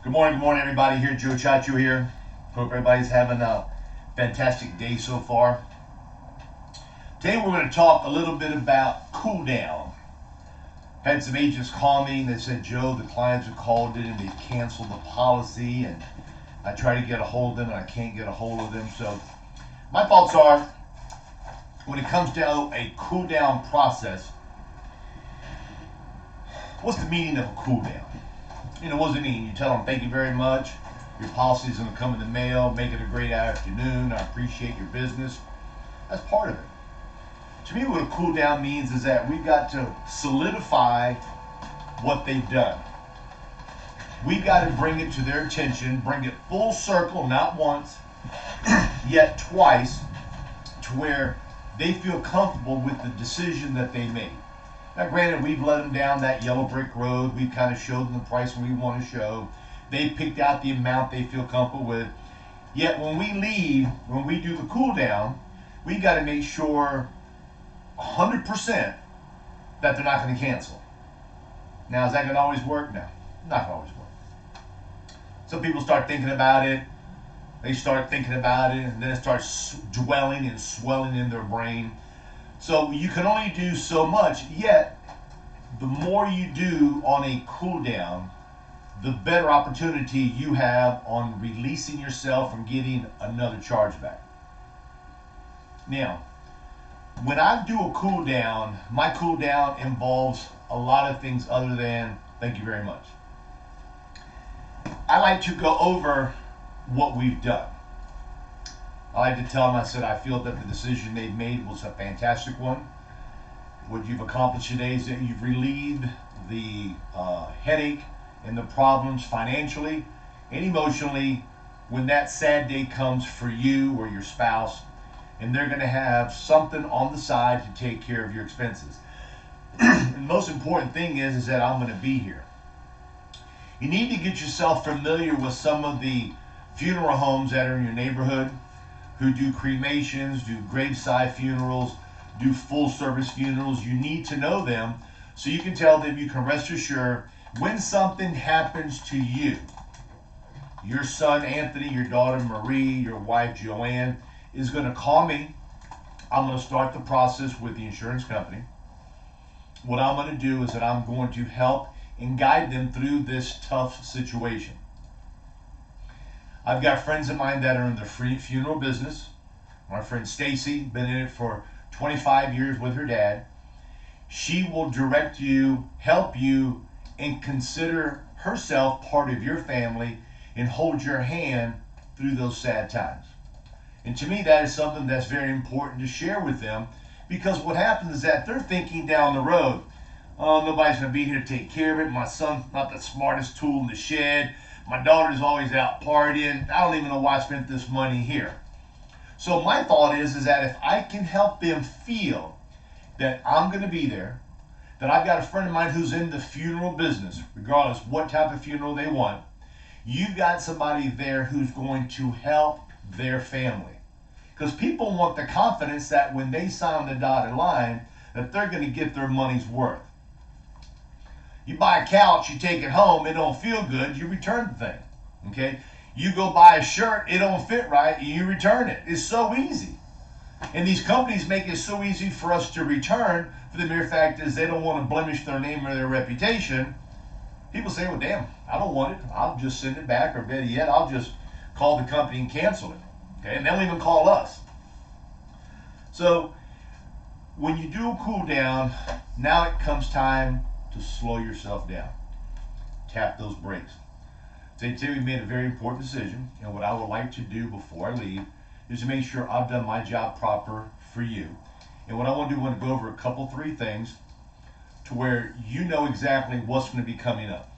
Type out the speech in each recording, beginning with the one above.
Good morning, everybody. Here, Joe Ciaccio here. Hope everybody's having a fantastic day so far. Today, we're going to talk a little bit about cool down. Had some agents call me and they said, Joe, the clients have called in and they've canceled the policy, and I try to get a hold of them and I can't get a hold of them. So, my thoughts are, when it comes down to a cool down process, what's the meaning of a cool down? What does it mean? You tell them, thank you very much. Your policy is going to come in the mail. Make it a great afternoon. I appreciate your business. That's part of it. To me, what a cool down means is that we've got to solidify what they've done. We've got to bring it to their attention, bring it full circle, not once, yet twice, to where they feel comfortable with the decision that they made. Now, granted, we've led them down that yellow brick road. We've kind of showed them the price we want to show. They picked out the amount they feel comfortable with. Yet when we leave, when we do the cool down, we got to make sure 100% that they're not going to cancel. Now, is that going to always work? No, not going to always work. Some people start thinking about it. They start thinking about it, and then it starts dwelling and swelling in their brain. So you can only do so much, yet the more you do on a cool down, the better opportunity you have on releasing yourself from getting another chargeback. Now, when I do a cool down, my cool down involves a lot of things other than thank you very much. I like to go over what we've done. I like to tell them, I said, I feel that the decision they've made was a fantastic one. What you've accomplished today is that you've relieved the headache and the problems financially and emotionally when that sad day comes for you or your spouse, and they're going to have something on the side to take care of your expenses. And the most important thing is that I'm going to be here. You need to get yourself familiar with some of the funeral homes that are in your neighborhood, who do cremations, do graveside funerals, do full service funerals. You need to know them so you can tell them, you can rest assured, when something happens to you, your son Anthony, your daughter Marie, your wife Joanne is going to call me. I'm going to start the process with the insurance company. What I'm going to do is that I'm going to help and guide them through this tough situation. I've got friends of mine that are in the funeral business. My friend Stacy, been in it for 25 years with her dad. She will direct you, help you, and consider herself part of your family and hold your hand through those sad times. And to me, that is something that's very important to share with them, because what happens is that they're thinking down the road, oh, nobody's going to be here to take care of it. My son's not the smartest tool in the shed. My daughter's always out partying. I don't even know why I spent this money here. So my thought is that if I can help them feel that I'm going to be there, that I've got a friend of mine who's in the funeral business, regardless what type of funeral they want, you've got somebody there who's going to help their family. Because people want the confidence that when they sign the dotted line, that they're going to get their money's worth. You buy a couch, you take it home, it don't feel good, you return the thing. Okay? You go buy a shirt, it don't fit right, you return it. It's so easy. And these companies make it so easy for us to return, for the mere fact is they don't want to blemish their name or their reputation. People say, well, damn, I don't want it. I'll just send it back, or better yet, I'll just call the company and cancel it. Okay? And they'll even call us. So, when you do a cool down, now it comes time to slow yourself down. Tap those brakes. Today we made a very important decision, and what I would like to do before I leave is to make sure I've done my job proper for you. And what I want to do, I want to go over a couple, 3 things to where you know exactly what's going to be coming up.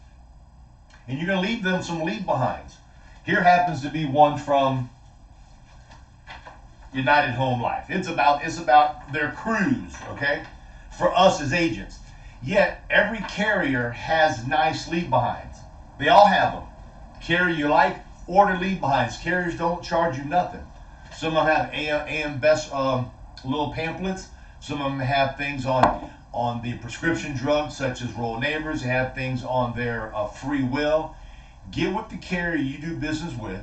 And you're going to leave them some leave behinds. Here happens to be one from United Home Life. It's about their cruise, okay? For us as agents. Yet, every carrier has nice leave behinds. They all have them. Carrier you like, order leave behinds. Carriers don't charge you nothing. Some of them have AM Best little pamphlets. Some of them have things on the prescription drugs, such as Royal Neighbors. They have things on their free will. get with the carrier you do business with,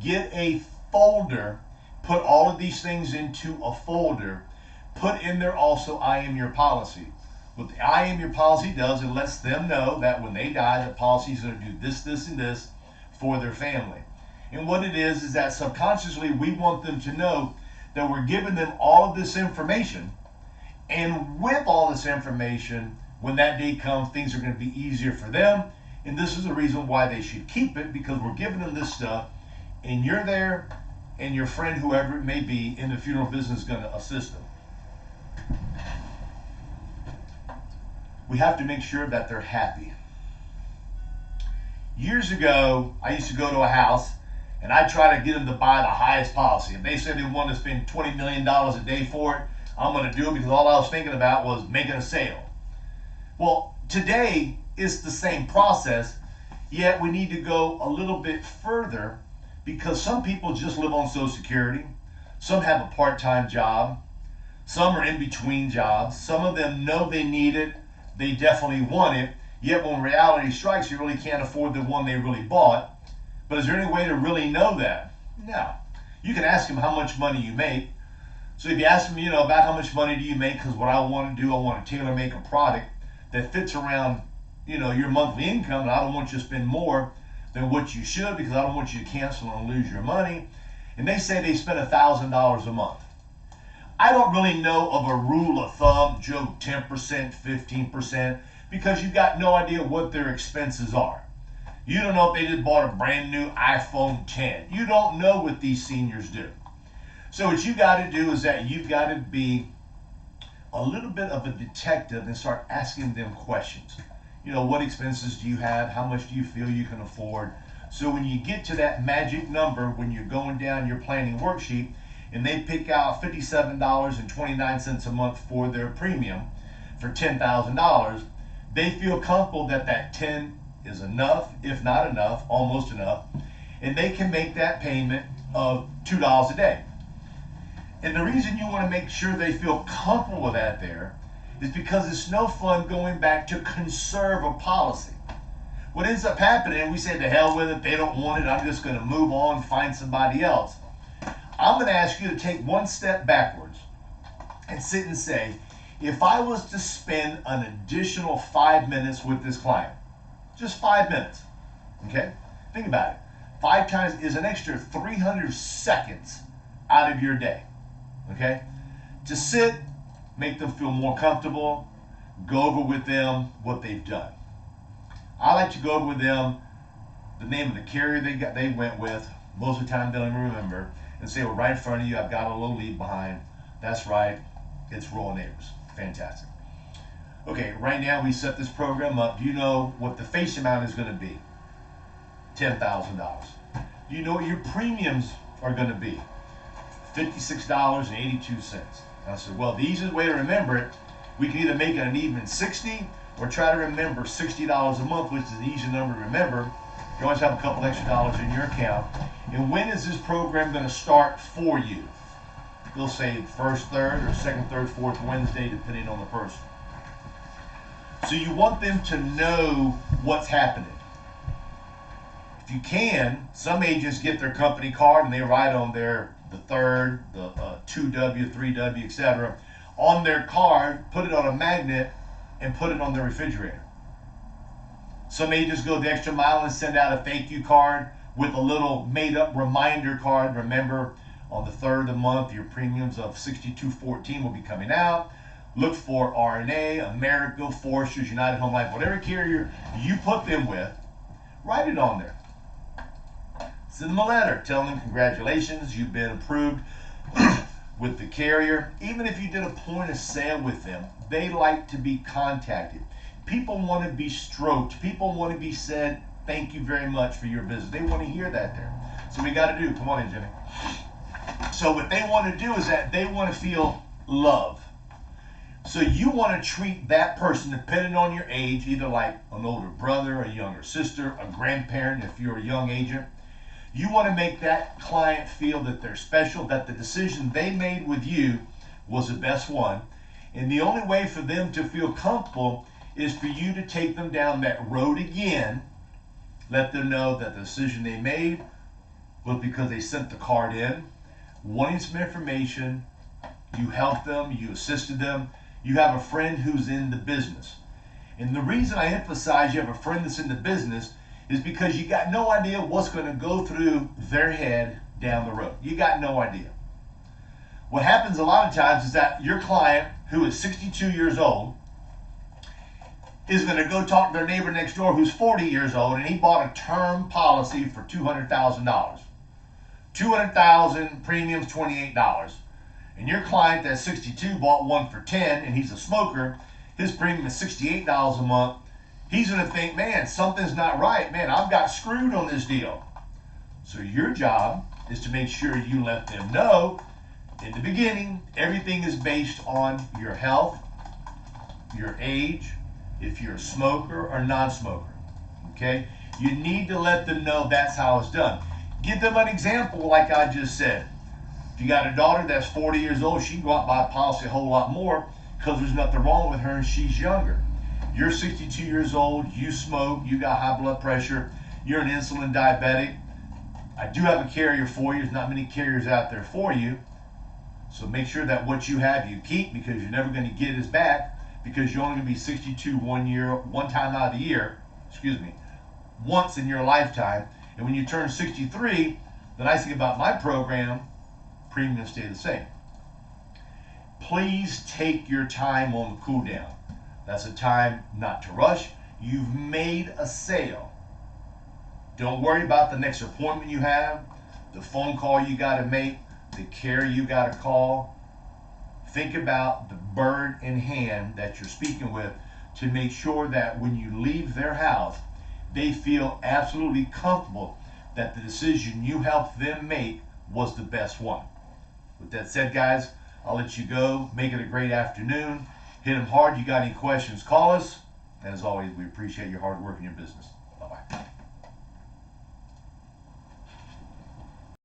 get a folder, put all of these things into a folder, put in there also I am your policy. What the I am your policy does, it lets them know that when they die, the policy is going to do this, this, and this for their family. And what it is that subconsciously we want them to know that we're giving them all of this information, and with all this information, when that day comes, things are going to be easier for them. And this is the reason why they should keep it, because we're giving them this stuff, and you're there, and your friend, whoever it may be, in the funeral business is going to assist them. We have to make sure that they're happy. Years ago, I used to go to a house, and I try to get them to buy the highest policy. If they said they wanted to spend $20 million a day for it, I'm going to do it, because all I was thinking about was making a sale. Well, today it's the same process, yet we need to go a little bit further, because some people just live on Social Security. Some have a part-time job. Some are in between jobs. Some of them know they need it. They definitely want it. Yet when reality strikes, you really can't afford the one they really bought. But is there any way to really know that? No. You can ask them how much money you make. So if you ask them, about how much money do you make, because what I want to do, I want to tailor make a product that fits around, your monthly income, and I don't want you to spend more than what you should, because I don't want you to cancel and lose your money. And they say they spend $1,000 a month. I don't really know of a rule of thumb, Joe, 10%, 15%, because you've got no idea what their expenses are. You don't know if they just bought a brand new iPhone 10. You don't know what these seniors do. So what you got to do is that you've got to be a little bit of a detective and start asking them questions. What expenses do you have? How much do you feel you can afford? So when you get to that magic number, when you're going down your planning worksheet, and they pick out $57.29 a month for their premium for $10,000, they feel comfortable that that 10 is enough, if not enough, almost enough, and they can make that payment of $2 a day. And the reason you want to make sure they feel comfortable with that there is because it's no fun going back to conserve a policy. What ends up happening, we say to hell with it, they don't want it, I'm just going to move on, find somebody else. I'm going to ask you to take one step backwards and sit and say, if I was to spend an additional 5 minutes with this client, just 5 minutes, okay? Think about it. 5 times is an extra 300 seconds out of your day, okay? To sit, make them feel more comfortable, go over with them what they've done. I like to go over with them the name of the carrier they went with. Most of the time they don't even remember. And say, well, right in front of you, I've got a little lead behind. That's right, it's Rural Neighbors. Fantastic. Okay, right now we set this program up. Do you know what the face amount is going to be? $10,000. Do you know what your premiums are going to be? $56.82. I said, well, the easiest way to remember it, we can either make it an even 60 or try to remember $60 a month, which is an easy number to remember. You always have a couple extra dollars in your account. And when is this program going to start for you? They'll say first, third, or second, third, fourth Wednesday, depending on the person. So you want them to know what's happening. If you can, some agents get their company card and they write on there the third, the 2W, 3W, etc. on their card, put it on a magnet, and put it on their refrigerator. Some agents go the extra mile and send out a thank you card with a little made-up reminder card. Remember, on the third of the month, your premiums of $62.14 will be coming out. Look for RNA, America, Foresters, United Home Life, whatever carrier you put them with, write it on there. Send them a letter telling them congratulations, you've been approved with the carrier. Even if you did a point of sale with them, they like to be contacted. People want to be stroked. People want to be said, thank you very much for your business. They want to hear that there. So we got to do, come on in, Jimmy. So what they want to do is that they want to feel love. So you want to treat that person, depending on your age, either like an older brother, a younger sister, a grandparent, if you're a young agent. You want to make that client feel that they're special, that the decision they made with you was the best one. And the only way for them to feel comfortable is for you to take them down that road again Let them know that the decision they made was because they sent the card in, wanting some information. You helped them, you assisted them. You have a friend who's in the business. And the reason I emphasize you have a friend that's in the business is because you got no idea what's going to go through their head down the road. You got no idea. What happens a lot of times is that your client, who is 62 years old, is going to go talk to their neighbor next door who's 40 years old, and he bought a term policy for $200,000. $200,000, premiums $28. And your client that's 62 bought one for 10, and he's a smoker. His premium is $68 a month. He's going to think, man, something's not right. Man, I've got screwed on this deal. So your job is to make sure you let them know in the beginning, everything is based on your health, your age, if you're a smoker or non-smoker, okay? You need to let them know that's how it's done. Give them an example like I just said. If you got a daughter that's 40 years old, she can go out and buy a policy a whole lot more because there's nothing wrong with her and she's younger. You're 62 years old, you smoke, you got high blood pressure, you're an insulin diabetic. I do have a carrier for you. There's not many carriers out there for you. So make sure that what you have you keep, because you're never going to get it back, because you're only going to be 62 one time out of the year, once in your lifetime. And when you turn 63, the nice thing about my program, premiums stay the same. Please take your time on the cool down. That's a time not to rush. You've made a sale. Don't worry about the next appointment you have, the phone call you got to make, the care you got to call. Think about the bird in hand that you're speaking with to make sure that when you leave their house, they feel absolutely comfortable that the decision you helped them make was the best one. With that said, guys, I'll let you go. Make it a great afternoon. Hit them hard. You got any questions, call us. And as always, we appreciate your hard work in your business. Bye-bye.